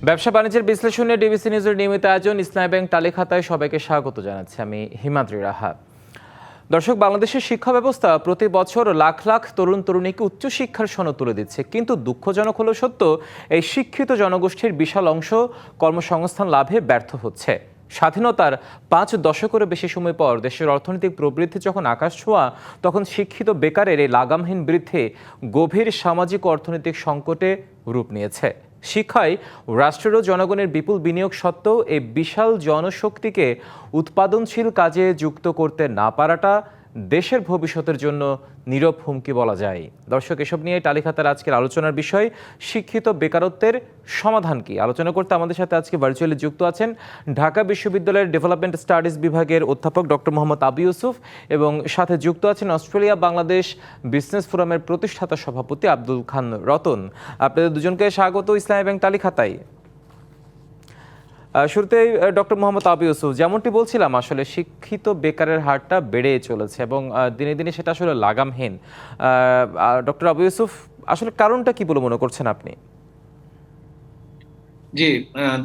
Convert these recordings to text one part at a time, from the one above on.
ব্যবসা বাণিজ্যের বিশ্লেষণে ডিবিসি নিউজের নিয়মিত আয়োজন ইসলামী ব্যাংক তালিখাতায় সবাইকে স্বাগত জানাচ্ছি আমি হিমাদ্রি রাহা। দর্শক, বাংলাদেশের শিক্ষা ব্যবস্থা প্রতি বছর লাখ লাখ তরুণ তরুণীকে উচ্চশিক্ষার সনদ তুলে দিচ্ছে, কিন্তু দুঃখজনক হলো সত্য, এই শিক্ষিত জনগোষ্ঠীর বিশাল অংশ কর্মসংস্থান লাভে ব্যর্থ হচ্ছে। স্বাধীনতার 5 দশকেরও বেশি সময় পর দেশের অর্থনৈতিক প্রবৃদ্ধি যখন আকাশ ছোঁয়া, তখন শিক্ষিত বেকারের এই লাগামহীন বৃদ্ধি গভীর সামাজিক ও অর্থনৈতিক সংকটে রূপ নিয়েছে। শিক্ষায় রাষ্ট্রের ও জনগণের বিপুল বিনিয়োগ সত্ত্বেও এই বিশাল জনশক্তিকে উৎপাদনশীল কাজে যুক্ত করতে না পারাটা দেশের ভবিষ্যতের জন্য নীরব হুমকি বলা যায়। দর্শক, এসব নিয়ে তালিখাতার আজকের আলোচনার বিষয় শিক্ষিত বেকারত্বের সমাধান কি। আলোচনা করতে আমাদের সাথে আজকে ভার্চুয়ালি যুক্ত আছেন ঢাকা বিশ্ববিদ্যালয়ের ডেভেলপমেন্ট স্টাডিজ বিভাগের অধ্যাপক ডক্টর মোহাম্মদ আবু ইউসুফ, এবং সাথে যুক্ত আছেন অস্ট্রেলিয়া বাংলাদেশ বিজনেস ফোরামের প্রতিষ্ঠাতা সভাপতি আব্দুল খান রতন। আপনাদের দুজনকে স্বাগত ইসলামী ব্যাংক তালিখাতায়। শুরুতেই ডক্টর মোহাম্মদ আবু ইউসুফ, যেমনটি বলছিলাম, আসলে শিক্ষিত বেকারের হারটা বেড়ে চলেছে এবং দিনে দিনে সেটা আসলে লাগামহীন। ডক্টর আবু ইউসুফ, আসলে কারণটা কি বলে মনে করছেন আপনি? জি,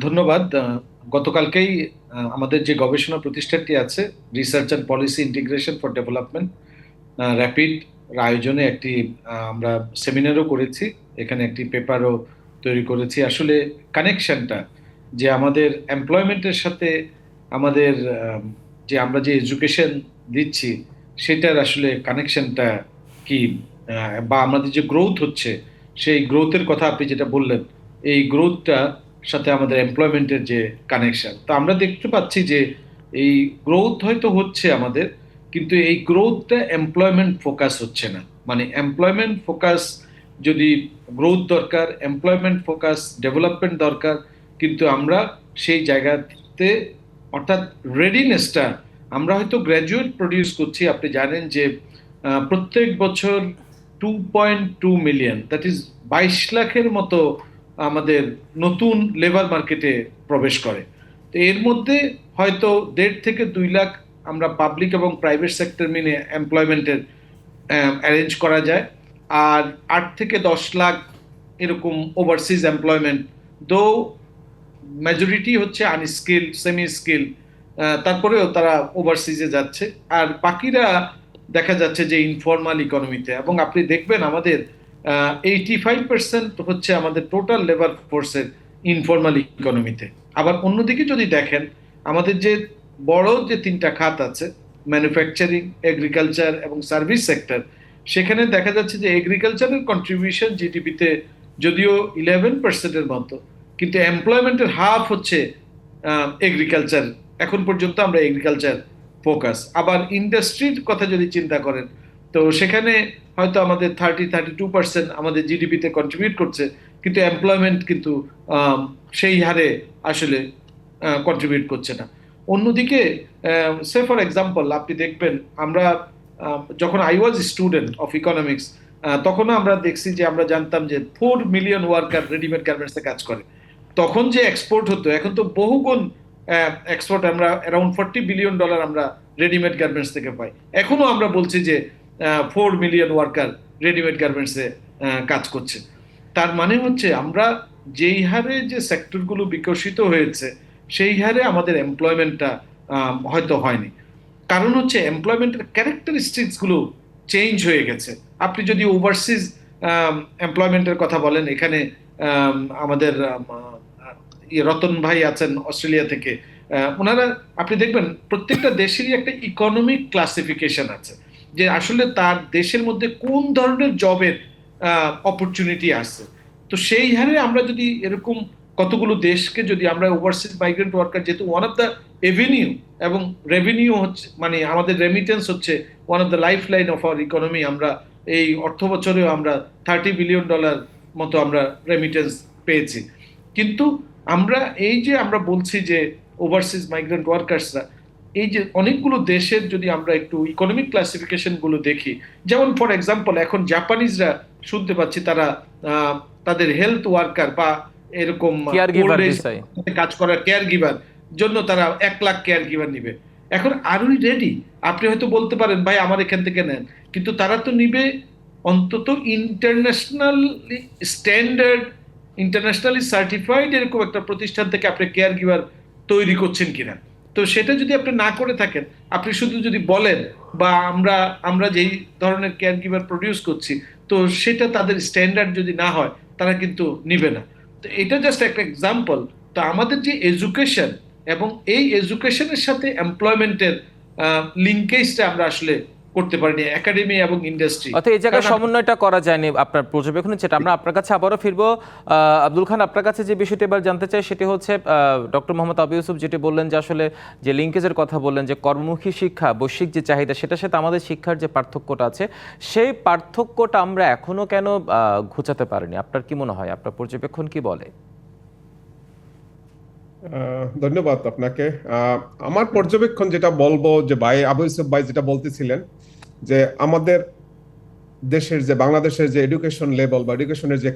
ধন্যবাদ। গতকালকেই আমাদের যে গবেষণা প্রতিষ্ঠানটি আছে, research and policy integration for development, rapid আয়োজনে একটি আমরা সেমিনারও করেছি, এখানে একটি পেপারও তৈরি করেছি। আসলে কানেকশনটা যে আমাদের এমপ্লয়মেন্টের সাথে আমাদের যে আমরা যে এডুকেশন দিচ্ছি সেটার আসলে কানেকশনটা কি, বা আমাদের যে গ্রোথ হচ্ছে সেই গ্রোথের কথা আপনি যেটা বললেন, এই গ্রোথটা সাথে আমাদের এমপ্লয়মেন্টের যে কানেকশন, তো আমরা দেখতে পাচ্ছি যে এই গ্রোথ হয়তো হচ্ছে আমাদের, কিন্তু এই গ্রোথটা এমপ্লয়মেন্ট ফোকাস হচ্ছে না। মানে এমপ্লয়মেন্ট ফোকাস যদি গ্রোথ দরকার, এমপ্লয়মেন্ট ফোকাস ডেভেলপমেন্ট দরকার, কিন্তু আমরা সেই জায়গাতে অর্থাৎ রেডিনেসটা, আমরা হয়তো গ্র্যাজুয়েট প্রডিউস করছি। আপনি জানেন যে প্রত্যেক বছর 2.2 মিলিয়ন, দ্যাট ইজ 22 লাখের মতো আমাদের নতুন লেবার মার্কেটে প্রবেশ করে। তো এর মধ্যে হয়তো 1.5 থেকে 2 লাখ আমরা পাবলিক এবং প্রাইভেট সেক্টর মিলে এমপ্লয়মেন্টের অ্যারেঞ্জ করা যায়, আর 8 থেকে 10 লাখ এরকম ওভারসিজ এমপ্লয়মেন্ট, দো মেজরিটি হচ্ছে আনস্কিল, সেমি স্কিল, তারপরেও তারা ওভারসিজে যাচ্ছে, আর বাকিরা দেখা যাচ্ছে যে ইনফর্মাল ইকোনমিতে। এবং আপনি দেখবেন আমাদের 85% হচ্ছে আমাদের টোটাল লেবার ফোর্সের ইনফর্মাল ইকোনমিতে। আবার অন্যদিকে যদি দেখেন, আমাদের যে বড় যে 3টা খাত আছে, ম্যানুফ্যাকচারিং, এগ্রিকালচার এবং সার্ভিস সেক্টর, সেখানে দেখা যাচ্ছে যে এগ্রিকালচারের কন্ট্রিবিউশন জিডিপিতে যদিও 11%-এর মতো, কিন্তু এমপ্লয়মেন্টের হাফ হচ্ছে এগ্রিকালচার। এখন পর্যন্ত আমরা এগ্রিকালচার ফোকাস। আবার ইন্ডাস্ট্রির কথা যদি চিন্তা করেন, তো সেখানে হয়তো আমাদের 30-32% আমাদের জিডিপিতে কন্ট্রিবিউট করছে, কিন্তু এমপ্লয়মেন্ট কিন্তু সেই হারে আসলে কন্ট্রিবিউট করছে না। অন্যদিকে সে ফর এক্সাম্পল আপনি দেখবেন, আমরা যখন I was student of economics, তখনও আমরা দেখছি যে আমরা জানতাম যে 4 মিলিয়ন ওয়ার্কার রেডিমেড গার্মেন্টসে কাজ করে। তখন যে এক্সপোর্ট হতো, এখন তো বহুগুণ এক্সপোর্ট, আমরা অ্যারাউন্ড $40 বিলিয়ন আমরা রেডিমেড গার্মেন্টস থেকে পাই। এখনো আমরা বলছি যে 4 মিলিয়ন ওয়ার্কার রেডিমেড গার্মেন্টসে কাজ করছে। তার মানে হচ্ছে আমরা যেই হারে যে সেক্টরগুলো বিকশিত হয়েছে সেই হারে আমাদের এমপ্লয়মেন্টটা হয়তো হয়নি। কারণ হচ্ছে এমপ্লয়মেন্টের ক্যারেক্টারিস্টিক্স গুলো চেঞ্জ হয়ে গেছে। আপনি যদি ওভারসিজ এমপ্লয়মেন্টের কথা বলেন, এখানে আমাদের রতন ভাই আছেন অস্ট্রেলিয়া থেকে, ওনারা আপনি দেখবেন প্রত্যেকটা দেশেরই একটা ইকোনমিক ক্লাসিফিকেশন আছে, যে আসলে তার দেশের মধ্যে কোন ধরনের জবের অপরচুনিটি আছে। তো সেই হারে আমরা যদি এরকম কতগুলো দেশকে যদি আমরা ওভারসিজ মাইগ্রেন্ট ওয়ার্কার, যেহেতু ওয়ান অফ দ্য এভিনিউ, এবং রেভিনিউ হচ্ছে মানে আমাদের রেমিটেন্স হচ্ছে one of the life line of our economy, আমরা এই অর্থ বছরেও আমরা $30 বিলিয়ন মতো আমরা রেমিটেন্স পেয়েছি। কিন্তু আমরা এই যে আমরা বলছি যে ওভারসিজ মাইগ্রেন্ট ওয়ার্কার্সরা, এই যে অনেকগুলো দেশের যদি আমরা একটু ইকোনমিক ক্লাসিফিকেশন গুলো দেখি, যেমন ফর এক্সাম্পল এখন জাপানিজরা শুনতে পাচ্ছি তারা তাদের হেলথ ওয়ার্কার বা এরকম কাজ করার কেয়ার গিভার জন্য তারা 1 লাখ কেয়ার গিভার নিবে। এখন আর উই রেডি? আপনি হয়তো বলতে পারেন ভাই আমার এখান থেকে নেন, কিন্তু তারা তো নিবে অন্তত ইন্টারন্যাশনাল স্ট্যান্ডার্ড ইন্টারন্যাশনালি সার্টিফাইড এরকম একটা প্রতিষ্ঠান থেকে আপনি কেয়ার গিভার তৈরি করছেন কিনা। তো সেটা যদি আপনি না করে থাকেন, আপনি শুধু যদি বলেন বা আমরা আমরা যেই ধরনের কেয়ার গিভার প্রডিউস করছি, তো সেটা তাদের স্ট্যান্ডার্ড যদি না হয়, তারা কিন্তু নিবে না। তো এটা জাস্ট একটা এক্সাম্পল। তো আমাদের যে এডুকেশন এবং এই এডুকেশনের সাথে এমপ্লয়মেন্টের লিঙ্কেজটা আমরা আসলে করতে পারিনি, একাডেমি এবং ইন্ডাস্ট্রি। অর্থাৎ এই জায়গায় সমন্বয়টা করা যায়নি আপনার পর্যবেক্ষণে, যেটা আমরা আপনার কাছে আবারও ফিরবো। আব্দুল খান, আপনার কাছে যে বিষয়টি এবার জানতে চাই সেটি হচ্ছে ডক্টর মোহাম্মদ আবু ইউসুফ যেটি বললেন যে আসলে যে লিঙ্কেজের কথা বললেন, যে কর্মমুখী শিক্ষা, বৈশ্বিক যে চাহিদা, সেটার সাথে আমাদের শিক্ষার যে পার্থক্যটা আছে, সেই পার্থক্যটা আমরা এখনো কেন ঘুচাতে পারিনি? আপনার কি মনে হয়, আপনার পর্যবেক্ষণ কি বলে? ধন্যবাদ আপনাকে। আমার পর্যবেক্ষণ যেটা বলবো, যে ভাই আবু ইউসুফ ভাই যেটা বলতেছিলেন, যে আমাদের দেশের যে বাংলাদেশের যে এডুকেশন লেভেল বা এডুকেশনের যে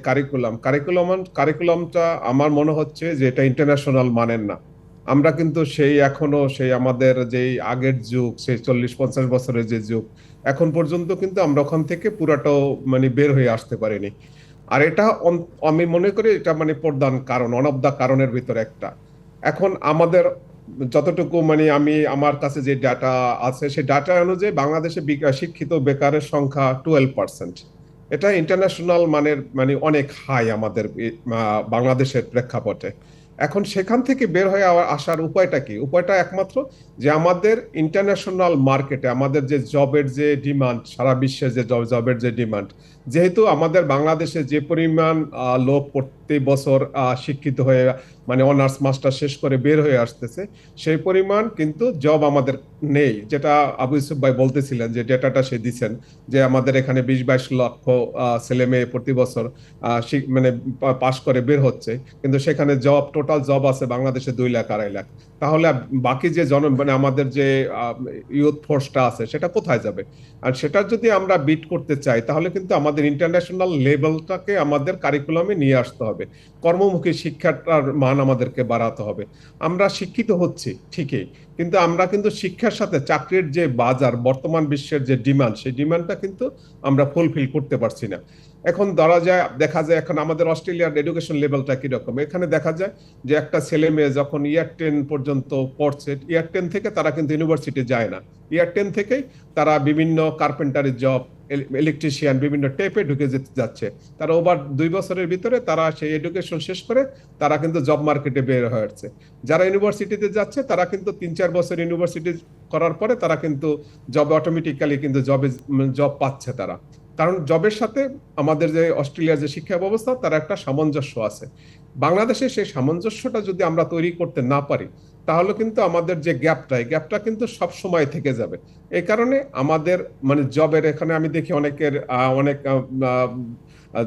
কারিকুলামটা আমার মনে হচ্ছে যে এটা ইন্টারন্যাশনাল মানের না। আমরা কিন্তু এখনো সেই আমাদের যেই আগের যুগ, সেই 40-50 বছরের যে যুগ, এখন পর্যন্ত কিন্তু আমরা ওখান থেকে পুরাটাও মানে বের হয়ে আসতে পারিনি। আর এটা আমি মনে করি এটা মানে প্রধান কারণ, ওয়ান অফ দা কারণের ভিতরে একটা। এখন আমাদের যতটুকু মানে আমি আমার কাছে যে ডাটা আছে, সেই ডাটা অনুযায়ী বাংলাদেশে শিক্ষিত বেকারের সংখ্যা 12%। এটা ইন্টারন্যাশনাল মানের মানে অনেক হাই আমাদের বাংলাদেশের প্রেক্ষাপটে। এখন সেখান থেকে বের হয়ে আসার উপায়টা কি? উপায়টা একমাত্র যে আমাদের ইন্টারন্যাশনাল মার্কেটে আমাদের যে জবের যে ডিমান্ড, সারা বিশ্বে যে জবের যে ডিমান্ড, যেহেতু আমাদের বাংলাদেশে যে পরিমাণ লোক প্রতি বছর শিক্ষিত হয়ে মানে অনার্স মাস্টার শেষ করে বের হয়ে আসতেছে, সেই পরিমাণ কিন্তু জব আমাদের নেই। যেটা আবু ইউসুফ ভাই বলতেছিলেন, যে ডেটাটা সে দিচ্ছেন, যে আমাদের এখানে 20-22 লক্ষ ছেলে মেয়ে প্রতি বছর মানে পাশ করে বের হচ্ছে, কিন্তু সেখানে টোটাল জব আছে বাংলাদেশে 2 লাখ 2.5 লাখ। তাহলে বাকি যে মানে আমাদের যে ইউথ ফোর্সটা আছে সেটা কোথায় যাবে? আর সেটা যদি আমরা বিট করতে চাই, তাহলে কিন্তু আমাদের ইন্টারন্যাশনাল লেভেলটাকে আমাদের কারিকুলামে নিয়ে আসতে হবে। কর্মমুখী শিক্ষাটার মান আমাদেরকে বাড়াতে হবে। আমরা শিক্ষিত হচ্ছি ঠিকই, কিন্তু আমরা কিন্তু শিক্ষার সাথে চাকরির যে বাজার, বর্তমান বিশ্বের যে ডিমান্ড, সেই ডিমান্ডটা কিন্তু আমরা ফুলফিল করতে পারছি না। এখন দেখা যায় এখন আমাদের অস্ট্রেলিয়ার এডুকেশন লেভেলটা কিরকম। এখানে দেখা যায় যে একটা ছেলে মেয়ে যখন ইয়ার 10 পর্যন্ত পড়ছে, ইয়ার 10 থেকে তারা কিন্তু ইউনিভার্সিটি যায় না। ইয়ার 10 থেকেই তারা বিভিন্ন কার্পেন্টারি জব, ইলেকট্রিশিয়ান, বিভিন্ন টেপে ঢুকে যেতে যাচ্ছে। তারা ওভার 2 বছরের ভিতরে তারা সেই এডুকেশন শেষ করে তারা কিন্তু জব মার্কেটে বের হয়ে যাচ্ছে। যারা ইউনিভার্সিটিতে যাচ্ছে তারা কিন্তু 3-4 বছর ইউনিভার্সিটি করার পরে তারা কিন্তু জব অটোমেটিক্যালি কিন্তু জব পাচ্ছে তারা। কারণ জবের সাথে আমাদের যে অস্ট্রেলিয়ার যে শিক্ষা ব্যবস্থা, তার একটা সামঞ্জস্য আছে। বাংলাদেশে সেই সামঞ্জস্যটা যদি আমরা তৈরি করতে না পারি, তাহলে কিন্তু আমাদের যে গ্যাপটা কিন্তু সব সময় থেকে যাবে। এই কারণে আমাদের মানে জবের এখানে আমি দেখি অনেক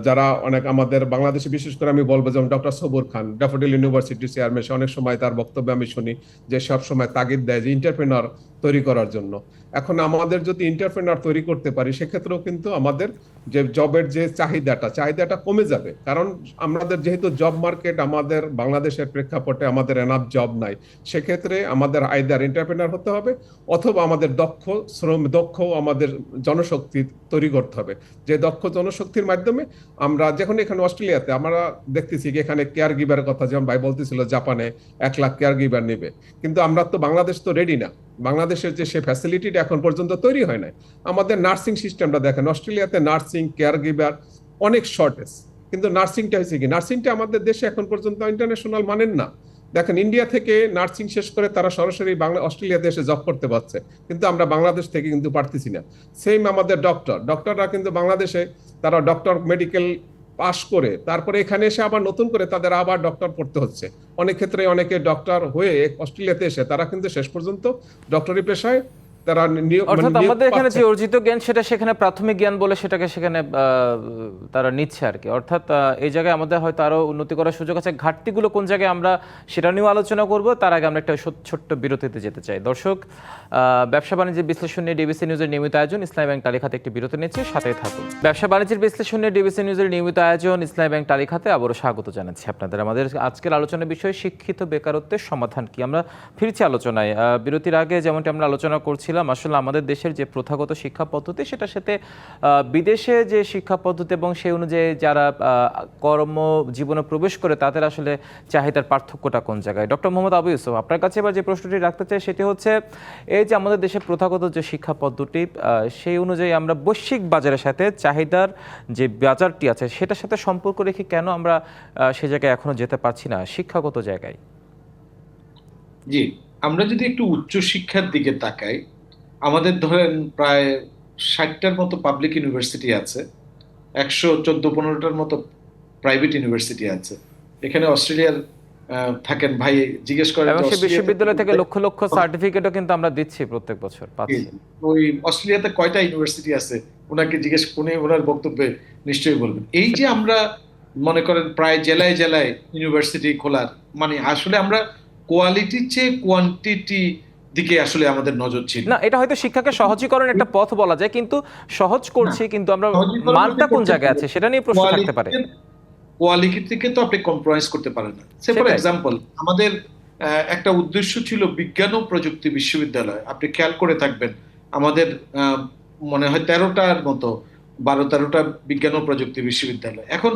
যারা অনেক আমাদের বাংলাদেশে, বিশেষ করে আমি বলবো যেমন ডক্টর সবুর খান, ড্যাফোডিল ইউনিভার্সিটির চেয়ারম্যান, অনেক সময় তার বক্তব্যে আমি শুনি যে সব সময় তাগিদ দেয় যে এন্টারপ্রেনার তৈরি করার জন্য। এখন আমাদের যদি এন্টারপ্রেনার তৈরি করতে পারি, সেক্ষেত্রেও কিন্তু আমাদের যে জবের যে চাহিদাটা কমে যাবে। কারণ আমাদের যেহেতু জব মার্কেট আমাদের বাংলাদেশের প্রেক্ষাপটে আমাদের এনাফ জব নাই, সেক্ষেত্রে আমাদের আইদার এন্টারপ্রেনার হতে হবে, অথবা আমাদের দক্ষ আমাদের জনশক্তি তৈরি করতে হবে। যে দক্ষ জনশক্তির মাধ্যমে আমরা যখন এখানে অস্ট্রেলিয়াতে আমরা দেখতেছি যে এখানে কেয়ার গিভারের কথা যেমন ভাই বলতেছিল, জাপানে 1 লাখ কেয়ার গিভার নেবে, কিন্তু আমরা তো বাংলাদেশ তো রেডি না। বাংলাদেশের যে সে ফ্যাসিলিটিটা এখন পর্যন্ত তৈরি হয় নাই। আমাদের নার্সিং সিস্টেমটা দেখেন, অস্ট্রেলিয়াতে নার্সিং কেয়ার গিভার অনেক শর্টেজ, কিন্তু নার্সিংটা হয়েছে কি, নার্সিংটা আমাদের দেশে এখন পর্যন্ত ইন্টারন্যাশনাল মানের না। দেখেন ইন্ডিয়া থেকে নার্সিং শেষ করে তারা সরাসরি অস্ট্রেলিয়াতে এসে জব করতে পারছে, কিন্তু আমরা বাংলাদেশ থেকে কিন্তু পারতেছি না। সেম আমাদের ডক্টররা কিন্তু বাংলাদেশে তারা ডক্টর মেডিকেল পাশ করে তারপরে এখানে এসে আবার নতুন করে তাদের আবার ডক্টর পড়তে হচ্ছে। অনেক ক্ষেত্রে অনেকে ডক্টর হয়ে অস্ট্রেলিয়াতে এসে তারা কিন্তু শেষ পর্যন্ত ডক্টরি পেশায় তারা অর্থাৎ আমাদের এখানে যে অর্জিত জ্ঞান সেটা সেখানে প্রাথমিক জ্ঞান বলে সেটাকে সেখানে তারা নিচ্ছে আর কি। অর্থাৎ এই জায়গায় আমাদের হয়তো আরো উন্নতি করার সুযোগ আছে। ঘাটতিগুলো কোন জায়গায় আমরা সেটা নিয়েও আলোচনা করব, তার আগে আমরা একটা ছোট্ট বিরতিতে যেতে চাই। দর্শক, ব্যবসা বাণিজ্যের বিশ্লেষণ নিয়ে ডিবিসি নিউজের নিয়মিত আয়োজন ইসলামী ব্যাংক তালিকাতে একটি বিরতি নিচ্ছে, সাথেই থাকুন। ব্যবসা বাণিজ্যের বিশ্লেষণ নিয়ে ডিবিসি নিউজের নিয়মিত আয়োজন ইসলামী ব্যাংক তালিকাতে আবারও স্বাগত জানাচ্ছি আপনাদের। আমাদের আজকের আলোচনার বিষয় শিক্ষিত বেকারত্বের সমাধান কি। আমরা ফিরছি আলোচনায়। বিরতির আগে যেমনটি আমরা আলোচনা করছি বলছিলাম আসলে আমাদের দেশের যে প্রথাগত শিক্ষা পদ্ধতি সেটার সাথে বিদেশে যে শিক্ষা পদ্ধতি এবং সেই অনুযায়ী যারা কর্মজীবনে প্রবেশ করে তাদের আসলে চাহিদার পার্থক্যটা কোন জায়গায়। ডক্টর মোহাম্মদ আবু ইউসুফ, আপনার কাছে এবার যে প্রশ্নটি রাখতে চাই সেটি হচ্ছে এই যে আমাদের দেশের প্রথাগত যে শিক্ষা পদ্ধতি সেই অনুযায়ী আমরা বৈশ্বিক বাজারের সাথে চাহিদার যে বাজারটি আছে সেটার সাথে সম্পর্ক রেখে কেন আমরা সে জায়গায় এখনো যেতে পারছি না শিক্ষাগত জায়গায়? জি, আমরা যদি একটু উচ্চ শিক্ষার দিকে তাকাই, আমাদের ধরেন প্রায় 60টার মতো পাবলিক ইউনিভার্সিটি আছে, 114-15টার মতো প্রাইভেট ইউনিভার্সিটি আছে। এখানে অস্ট্রেলিয়ার থাকেন ভাই, জিজ্ঞেস করেন এবং যে সেই অস্ট্রেলিয়াতে বিশ্ববিদ্যালয় থেকে লক্ষ লক্ষ সার্টিফিকেটও কিন্তু আমরা দিচ্ছি প্রত্যেক বছর পাচ্ছি। ওই অস্ট্রেলিয়াতে কয়টা ইউনিভার্সিটি আছে ওনাকে জিজ্ঞেস, উনি ওনার বক্তব্যে নিশ্চয়ই বলবেন। এই যে আমরা মনে করেন প্রায় জেলায় জেলায় ইউনিভার্সিটি খোলার, মানে আসলে আমরা কোয়ালিটির চেয়ে কোয়ান্টিটি দিকে আসলে আমাদের নজর ছিল না, এটা হয়তো শিক্ষাকে সহজীকরণের একটা পথ বলা যায়, কিন্তু সহজ করছি কিন্তু আমরা সহজীকরণ মানটা কোন জায়গায় আছে সেটা নিয়ে প্রশ্ন থাকতে পারে। কোয়ালিটিকে তো আপনি কম্প্রোমাইজ করতে পারেন না। সে ফর সেটাই। এক্সাম্পল, আমাদের একটা উদ্দেশ্য ছিল বিজ্ঞান ও প্রযুক্তি বিশ্ববিদ্যালয়। আপনি খেয়াল করে থাকবেন আমাদের মনে হয় 13টার মতো 12-13টা বিজ্ঞান ও প্রযুক্তি বিশ্ববিদ্যালয়। এখন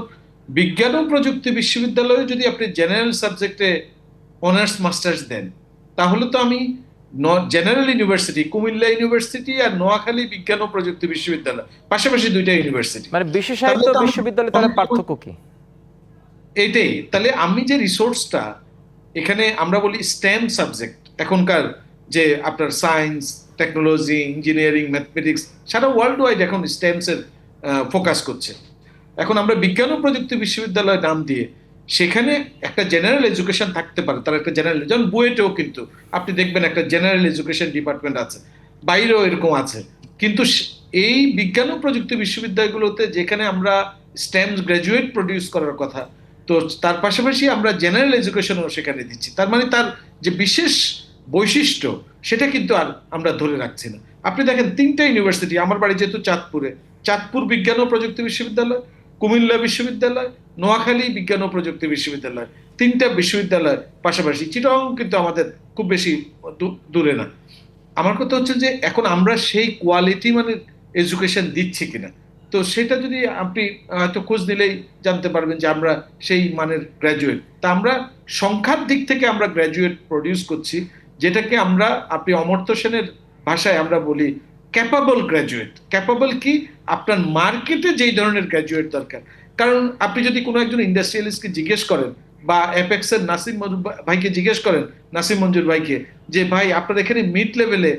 বিজ্ঞান ও প্রযুক্তি বিশ্ববিদ্যালয়ে যদি আপনি জেনারেল সাবজেক্টে অনার্স মাস্টার্স দেন, তাহলে তো আমি জেনারেল ইউনিভার্সিটি, কুমিল্লা ইউনিভার্সিটি আর নোয়াখালী বিজ্ঞান ও প্রযুক্তি বিশ্ববিদ্যালয়, পাশাপাশি দুইটা ইউনিভার্সিটি। মানে বিশেষায়িত বিশ্ববিদ্যালয় তাহলে পার্থক্য কি? এইটাই, তাহলে আমি যে রিসোর্সটা এখানে আমরা বলি স্টেম সাবজেক্ট, এখনকার যে আপনার সায়েন্স, টেকনোলজি, ইঞ্জিনিয়ারিং, ম্যাথমেটিক্স, সারা ওয়ার্ল্ড ওয়াইড এখন স্টেমস এর ফোকাস করছে। এখন আমরা বিজ্ঞান ও প্রযুক্তি বিশ্ববিদ্যালয় নাম দিয়ে সেখানে একটা জেনারেল এডুকেশন থাকতে পারে, তার একটা জেনারেল, যেমন বুয়েটেও কিন্তু আপনি দেখবেন একটা জেনারেল এডুকেশন ডিপার্টমেন্ট আছে, বাইরেও এরকম আছে। কিন্তু এই বিজ্ঞান ও প্রযুক্তি বিশ্ববিদ্যালয়গুলোতে যেখানে আমরা স্টেম গ্রাজুয়েট প্রডিউস করার কথা, তো তার পাশাপাশি আমরা জেনারেল এডুকেশনও সেখানে দিচ্ছি। তার মানে তার যে বিশেষ বৈশিষ্ট্য সেটা কিন্তু আর আমরা ধরে রাখছি না। আপনি দেখেন 3টা ইউনিভার্সিটি, আমার বাড়ি যেহেতু চাঁদপুরে, চাঁদপুর বিজ্ঞান ও প্রযুক্তি বিশ্ববিদ্যালয়, কুমিল্লা বিশ্ববিদ্যালয়, নোয়াখালী বিজ্ঞান ও প্রযুক্তি বিশ্ববিদ্যালয়, 3টা বিশ্ববিদ্যালয় পাশাপাশি। চিটং কিন্তু আমাদের খুব বেশি দূরে না। আমার কথা হচ্ছে যে এখন আমরা সেই কোয়ালিটি মানের এডুকেশন দিচ্ছি কিনা, তো সেটা যদি আপনি হয়তো খোঁজ নিলেই জানতে পারবেন যে আমরা সেই মানের গ্র্যাজুয়েট, তা আমরা সংখ্যার দিক থেকে আমরা গ্র্যাজুয়েট প্রডিউস করছি, যেটাকে আমরা, আপনি অমর্ত্য সেনের ভাষায় আমরা বলি ক্যাপাবল গ্র্যাজুয়েট। ক্যাপাবল কি? আপনার মার্কেটে যেই ধরনের গ্র্যাজুয়েট দরকার। কারণ আপনি যদি কোনো একজন ইন্ডাস্ট্রিয়ালিস্টকে জিজ্ঞেস করেন বা অ্যাপেক্সের নাসিম মঞ্জুর ভাইকে জিজ্ঞেস করেন, নাসিম মঞ্জুর ভাইকে, যে ভাই আপনার এখানে মিড লেভেলে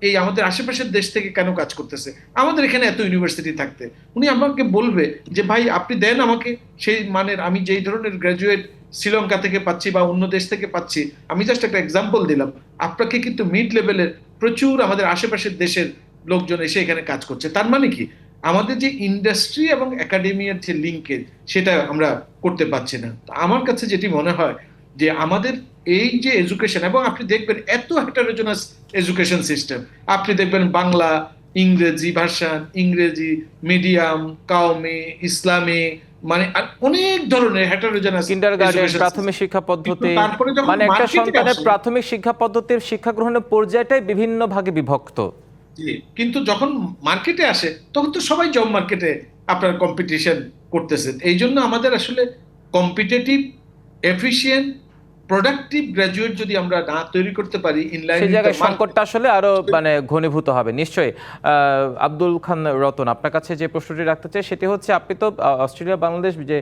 এই আমাদের আশেপাশের দেশ থেকে কেন কাজ করতেছে, আমাদের এখানে এত ইউনিভার্সিটি থাকতে, উনি আমাকে বলবে যে ভাই আপনি দেন আমাকে সেই মানের, আমি যেই ধরনের গ্র্যাজুয়েট শ্রীলঙ্কা থেকে পাচ্ছি বা অন্য দেশ থেকে পাচ্ছি। আমি জাস্ট একটা এক্সাম্পল দিলাম, আপনাকে কিন্তু মিড লেভেলের প্রচুর আমাদের আশেপাশের দেশের লোকজন এসে এখানে কাজ করছে। তার মানে কি, আমাদের যে ইন্ডাস্ট্রি এবং একাডেমিয়ার যে লিঙ্কেজ সেটা আমরা করতে পারছি না। আমার কাছে যেটি মনে হয় যে আমাদের এই যে এডুকেশন, এবং আপনি দেখবেন এত হেটারোজেনাস এডুকেশন সিস্টেম, আপনি দেখবেন বাংলা, ইংরেজি ভাষা, ইংরেজি মিডিয়াম, কাউমি, ইসলামী, মানে অনেক ধরনের হেটারোজেনাস কিন্ডারগার্টেন, প্রাথমিক শিক্ষা পদ্ধতি, তারপরে যখন মানে একটা মার্কেটে সন্তানের আসে, প্রাথমিক শিক্ষা পদ্ধতির শিক্ষা গ্রহণের পর্যায়টাই বিভিন্ন ভাগে বিভক্ত। কিন্তু যখন মার্কেটে আসে তখন তো সবাই জব মার্কেটে আপনার কম্পিটিশন করতেছে। এই জন্য আমাদের আসলে কম্পিটিটিভ, এফিশিয়েন্ট, প্রোডাক্টিভ গ্রাজুয়েট যদি আমরা না তৈরি করতে পারি ইনলাইন, সেই জায়গায় সংকটটা আসলে আরো মানে ঘনীভূত হবে নিশ্চয়ই। আব্দুল খান রতন, আপনার কাছে যে প্রশ্নটি রাখতে চাই সেটি হচ্ছে, আপনি তো অস্ট্রেলিয়া বাংলাদেশ যে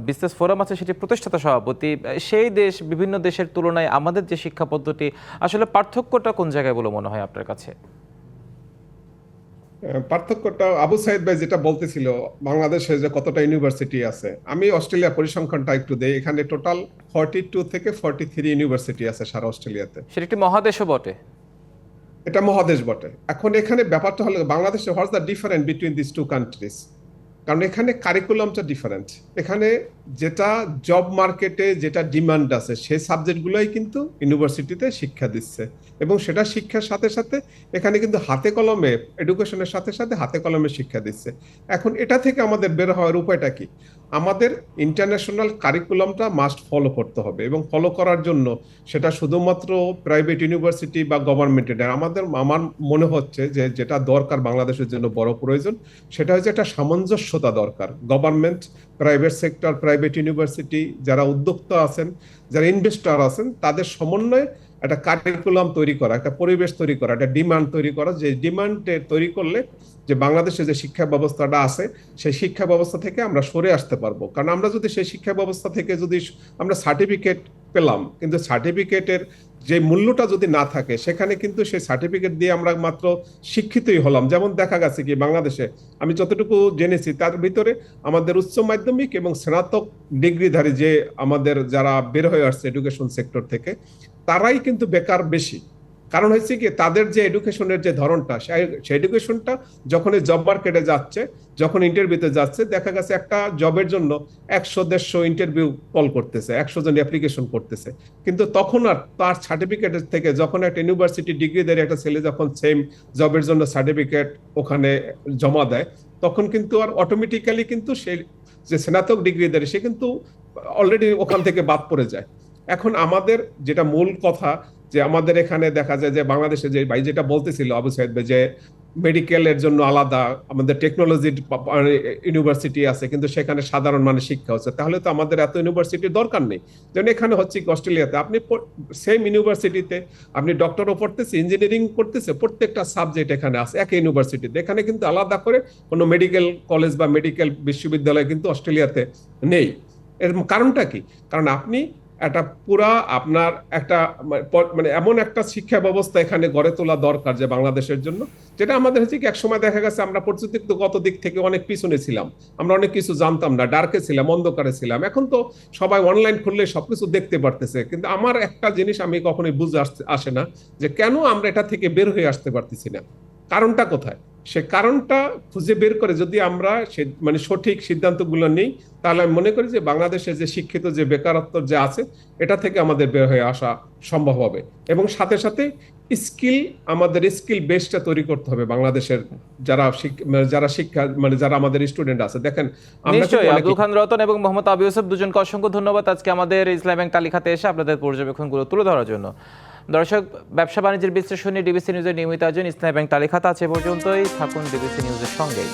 বিজনেস ফোরাম আছে সেটি প্রতিষ্ঠাতা সভাপতি, সেই দেশ বিভিন্ন দেশের তুলনায় আমাদের যে শিক্ষা পদ্ধতি আসলে পার্থক্যটা কোন জায়গায় বলে মনে হয় আপনার কাছে? পার্থক্যটা আবু সাইদ ভাই যেটা বলতেছিল, বাংলাদেশে যে কতটা ইউনিভার্সিটি আছে, আমি অস্ট্রেলিয়া পরিসংখ্যানটা একটু দেই। এখানে টোটাল 42 থেকে 43 ইউনিভার্সিটি আছে সারা অস্ট্রেলিয়াতে। সেটা একটি মহাদেশও বটে। এটা মহাদেশ বটে। এখন এখানে ব্যাপারটা হলো বাংলাদেশে what's the difference between this two countries, কারণ এখানে কারিকুলামটা ডিফারেন্ট। এখানে যেটা জব মার্কেটে যেটা ডিমান্ড আছে সেই সাবজেক্টগুলোই কিন্তু ইউনিভার্সিটিতে শিক্ষা দিচ্ছে, এবং সেটা শিক্ষার সাথে সাথে এখানে কিন্তু হাতে কলমে এডুকেশনের সাথে সাথে হাতে কলমে শিক্ষা দিচ্ছে। এখন এটা থেকে আমাদের বের হওয়ার উপায়টা কি? আমাদের ইন্টারন্যাশনাল কারিকুলামটা মাস্ট ফলো করতে হবে, এবং ফলো করার জন্য সেটা শুধুমাত্র প্রাইভেট ইউনিভার্সিটি বা গভর্নমেন্টের, আমার মনে হচ্ছে যে যেটা দরকার বাংলাদেশের জন্য বড় প্রয়োজন, সেটা হচ্ছে একটা সামঞ্জস্যতা দরকার। Government, private sector, private university, যারা উদ্যোক্তা আছেন, যারা ইনভেস্টর আছেন, তাদের সমন্বয়ে একটা কারিকুলাম তৈরি করা, একটা পরিবেশ তৈরি করা, একটা ডিমান্ড তৈরি করা, যে ডিমান্ড তৈরি করলে যে বাংলাদেশে যে শিক্ষা ব্যবস্থাটা আছে সেই শিক্ষা ব্যবস্থা থেকে আমরা সরে আসতে পারবো। কারণ আমরা যদি সেই শিক্ষা ব্যবস্থা থেকে যদি আমরা সার্টিফিকেট পেলাম, কিন্তু সার্টিফিকেটের যে মূল্যটা যদি না থাকে, সেখানে কিন্তু সেই সার্টিফিকেট দিয়ে আমরা মাত্র শিক্ষিতই হলাম। যেমন দেখা গেছে কি বাংলাদেশে আমি যতটুকু জেনেছি তার ভিতরে আমাদের উচ্চ মাধ্যমিক এবং স্নাতক ডিগ্রিধারী যে আমাদের যারা বের হয়ে আসছে এডুকেশন সেক্টর থেকে, তারাই কিন্তু বেকার বেশি। কারণ হচ্ছে কি, তাদের যে এডুকেশনের যে ধরনটা, সেই এডুকেশনটা যখন জব মার্কেটে যাচ্ছে, যখন ইন্টারভিউতে যাচ্ছে, দেখা গেছে একটা জবের জন্য 100-150 ইন্টারভিউ কল করতেছে, 100 জন অ্যাপ্লিকেশন করতেছে। কিন্তু তখন আর তার সার্টিফিকেটের থেকে, যখন একটা ইউনিভার্সিটি ডিগ্রিধারী একটা ছেলে যখন সেম জবের জন্য সার্টিফিকেট ওখানে জমা দেয়, তখন কিন্তু আর অটোমেটিক্যালি কিন্তু সে যে স্নাতক ডিগ্রিধারী সে কিন্তু অলরেডি ওখান থেকে বাদ পড়ে যায়। এখন আমাদের যেটা মূল কথা, যে আমাদের এখানে দেখা যায় যে বাংলাদেশে যে ভাই যেটা বলতেছিল আবু সাইদ ভাই, যে মেডিকেলের জন্য আলাদা আমাদের টেকনোলজির ইউনিভার্সিটি আছে, কিন্তু সেখানে সাধারণ মানের শিক্ষা হচ্ছে, তাহলে তো আমাদের এত ইউনিভার্সিটির দরকার নেই। যেমন এখানে হচ্ছে কি, অস্ট্রেলিয়াতে আপনি সেম ইউনিভার্সিটিতে আপনি ডক্টরও পড়তেছে, ইঞ্জিনিয়ারিং করতেছে, প্রত্যেকটা সাবজেক্ট এখানে আছে এক ইউনিভার্সিটিতে। এখানে কিন্তু আলাদা করে কোনো মেডিকেল কলেজ বা মেডিকেল বিশ্ববিদ্যালয় কিন্তু অস্ট্রেলিয়াতে নেই। এর কারণটা কি? কারণ আপনি একটা পুরা আপনার একটা মানে এমন একটা শিক্ষা ব্যবস্থা এখানে গড়ে তোলা দরকার যে বাংলাদেশের জন্য, যেটা আমাদের হচ্ছে কি, একসময় দেখা গেছে আমরা প্রযুক্তিগত দিক থেকে অনেক পিছনে ছিলাম, আমরা অনেক কিছু জানতাম না, ডার্কে ছিলাম, অন্ধকারে ছিলাম। এখন তো সবাই অনলাইন খুললে সবকিছু দেখতে পারতেছে। কিন্তু আমার একটা জিনিস আমি কখনোই বুঝে আসে না, যে কেন আমরা এটা থেকে বের হয়ে আসতে পারতেছি না, কারণটা কোথায়? সে কারণটা খুঁজে বের করে যদি আমরা মানে সঠিক সিদ্ধান্তগুলো নেই, তাহলে আমি মনে করি যে বাংলাদেশে যে শিক্ষিত যে বেকারত্ব যে আছে, এটা থেকে আমাদের বের হয়ে আসা সম্ভব হবে। এবং সাথে সাথে স্কিল, আমাদের স্কিল বেসটা তৈরি করতে হবে বাংলাদেশের যারা শিক্ষা মানে যারা আমাদের স্টুডেন্ট আছে। দেখেন নিশ্চয়ই আব্দুল খান রতন এবং মোহাম্মদ আবু ইউসুফ দুজনকে অসংখ্য ধন্যবাদ আজকে আমাদের ইসলামী ব্যাংক তালিকাতে এসে আপনাদের পর্যবেক্ষণগুলো তুলে ধরার জন্য। দর্শক, ব্যবসা বাণিজ্যের বিশ্লেষণী ডিবিসি নিউজের নিয়মিত আয়োজন ইসলামী ব্যাংক তালিকাতে আছে পর্যন্তই। থাকুন ডিবিসি নিউজের সঙ্গেই।